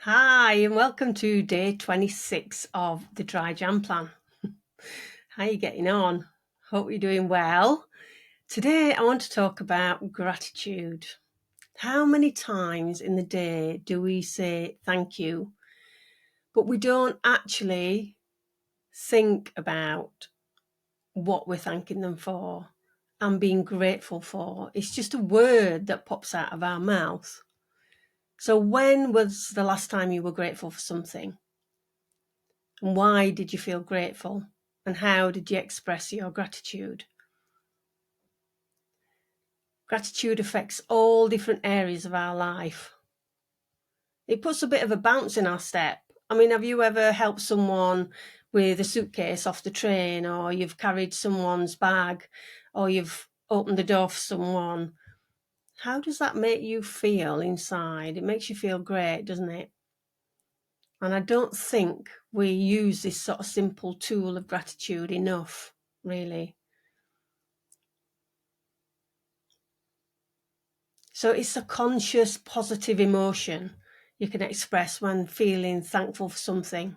Hi, and welcome to day 26 of the Dry Jam Plan. How are you getting on? Hope you're doing well. Today, I want to talk about gratitude. How many times in the day do we say thank you, but we don't actually think about what we're thanking them for and being grateful for? It's just a word that pops out of our mouth. So when was the last time you were grateful for something? And why did you feel grateful? And how did you express your gratitude? Gratitude affects all different areas of our life. It puts a bit of a bounce in our step. I mean, have you ever helped someone with a suitcase off the train, or you've carried someone's bag, or you've opened the door for someone? How does that make you feel inside? It makes you feel great, doesn't it? And I don't think we use this sort of simple tool of gratitude enough, really. So it's a conscious, positive emotion you can express when feeling thankful for something.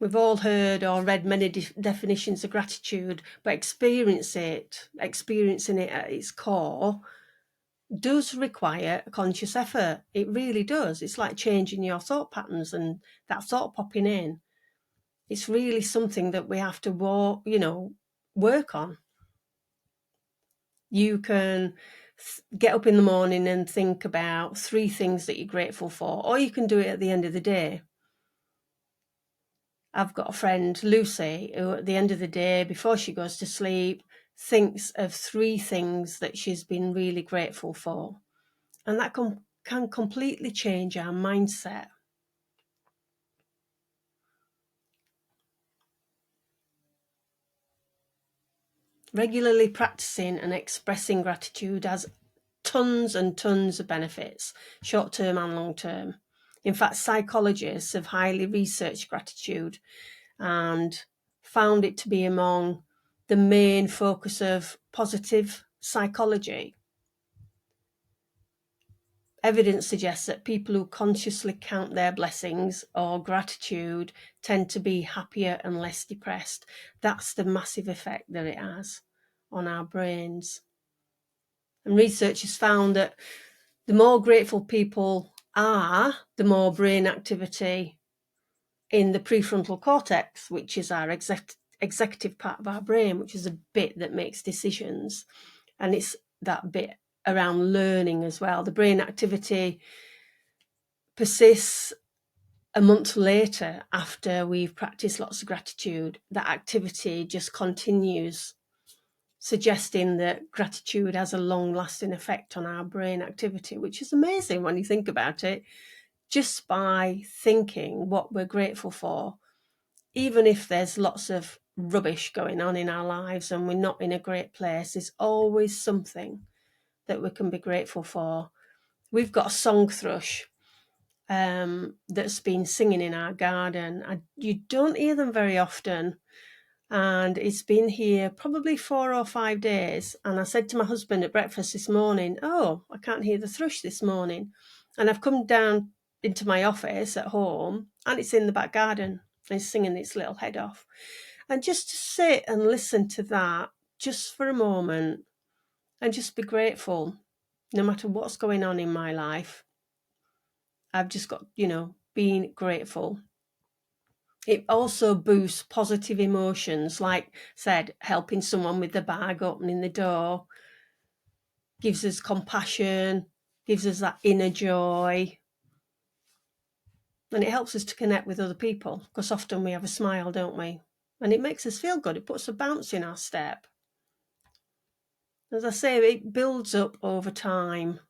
We've all heard or read many definitions of gratitude, but experiencing it at its core does require a conscious effort. It really does. It's like changing your thought patterns and that thought popping in. It's really something that we have to work on. You can get up in the morning and think about 3 things that you're grateful for, or you can do it at the end of the day. I've got a friend, Lucy, who at the end of the day, before she goes to sleep, thinks of 3 things that she's been really grateful for. And that can completely change our mindset. Regularly practicing and expressing gratitude has tons and tons of benefits, short-term and long-term. In fact, psychologists have highly researched gratitude and found it to be among the main focus of positive psychology. Evidence suggests that people who consciously count their blessings or gratitude tend to be happier and less depressed. That's the massive effect that it has on our brains. And researchers found that the more grateful people are, the more brain activity in the prefrontal cortex, which is our executive part of our brain, which is a bit that makes decisions. And it's that bit around learning as well. The brain activity persists a month later after we've practiced lots of gratitude. That activity just continues, suggesting that gratitude has a long-lasting effect on our brain activity, which is amazing when you think about it. Just by thinking what we're grateful for, even if there's lots of rubbish going on in our lives and we're not in a great place, there's always something that we can be grateful for. We've got a song thrush that's been singing in our garden. You don't hear them very often, and it's been here probably 4 or 5 days. And I said to my husband at breakfast this morning, "Oh, I can't hear the thrush this morning." And I've come down into my office at home, and it's in the back garden. It's singing its little head off. And just to sit and listen to that just for a moment and just be grateful, no matter what's going on in my life, I've just got, being grateful. It also boosts positive emotions, like said, helping someone with the bag, opening the door, gives us compassion, gives us that inner joy. And it helps us to connect with other people, because often we have a smile, don't we? And it makes us feel good. It puts a bounce in our step. As I say, it builds up over time.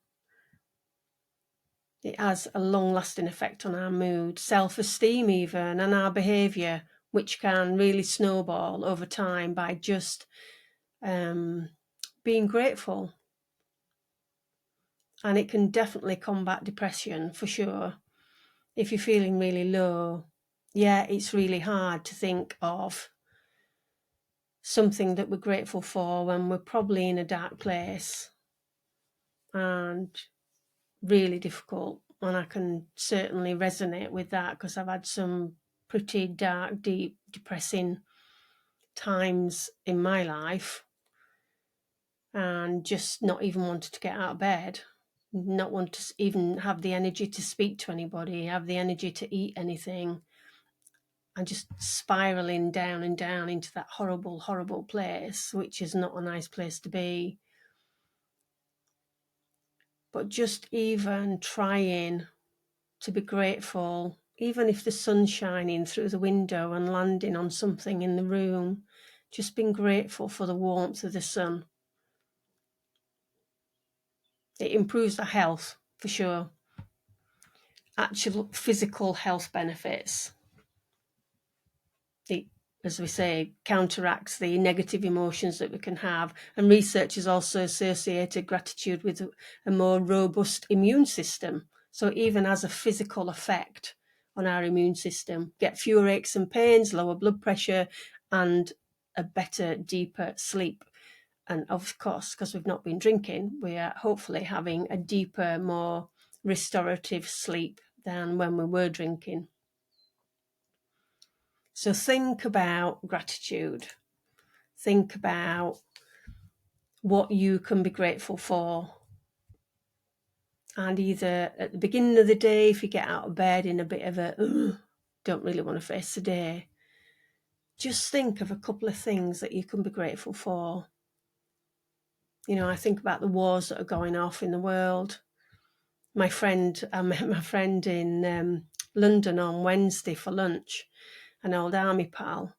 It has a long-lasting effect on our mood, self-esteem even, and our behaviour, which can really snowball over time by just being grateful. And it can definitely combat depression for sure. If you're feeling really low, it's really hard to think of something that we're grateful for when we're probably in a dark place. And really difficult. And I can certainly resonate with that because I've had some pretty dark, deep, depressing times in my life, and just not even wanted to get out of bed, not want to even have the energy to speak to anybody, have the energy to eat anything, and just spiraling down and down into that horrible, horrible place, which is not a nice place to be. But just even trying to be grateful, even if the sun's shining through the window and landing on something in the room, just being grateful for the warmth of the sun. It improves our health for sure. Actual physical health benefits. It, as we say, counteracts the negative emotions that we can have. And research has also associated gratitude with a more robust immune system. So even as a physical effect on our immune system, get fewer aches and pains, lower blood pressure, and a better, deeper sleep. And of course, because we've not been drinking, we are hopefully having a deeper, more restorative sleep than when we were drinking. So think about gratitude. Think about what you can be grateful for. And either at the beginning of the day, if you get out of bed in a bit of a, don't really want to face the day, just think of a couple of things that you can be grateful for. You know, I think about the wars that are going off in the world. I met my friend in London on Wednesday for lunch, an old army pal.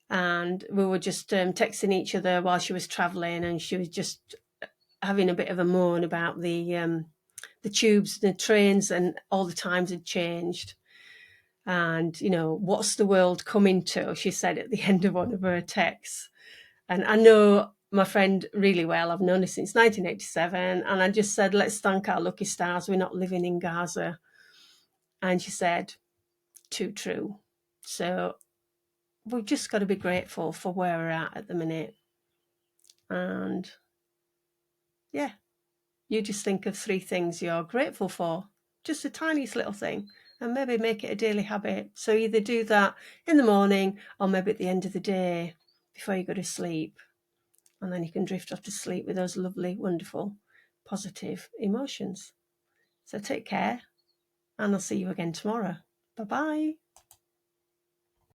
And we were just texting each other while she was travelling, and she was just having a bit of a moan about the tubes, the trains, and all the times had changed. And, you know, what's the world coming to, she said at the end of one of her texts. And I know my friend really well. I've known her since 1987. And I just said, let's thank our lucky stars we're not living in Gaza. And she said, too true. So we've just got to be grateful for where we're at the minute. And yeah, you just think of 3 things you're grateful for, just the tiniest little thing, and maybe make it a daily habit. So either do that in the morning or maybe at the end of the day before you go to sleep. And then you can drift off to sleep with those lovely, wonderful, positive emotions. So take care, and I'll see you again tomorrow. Bye-bye.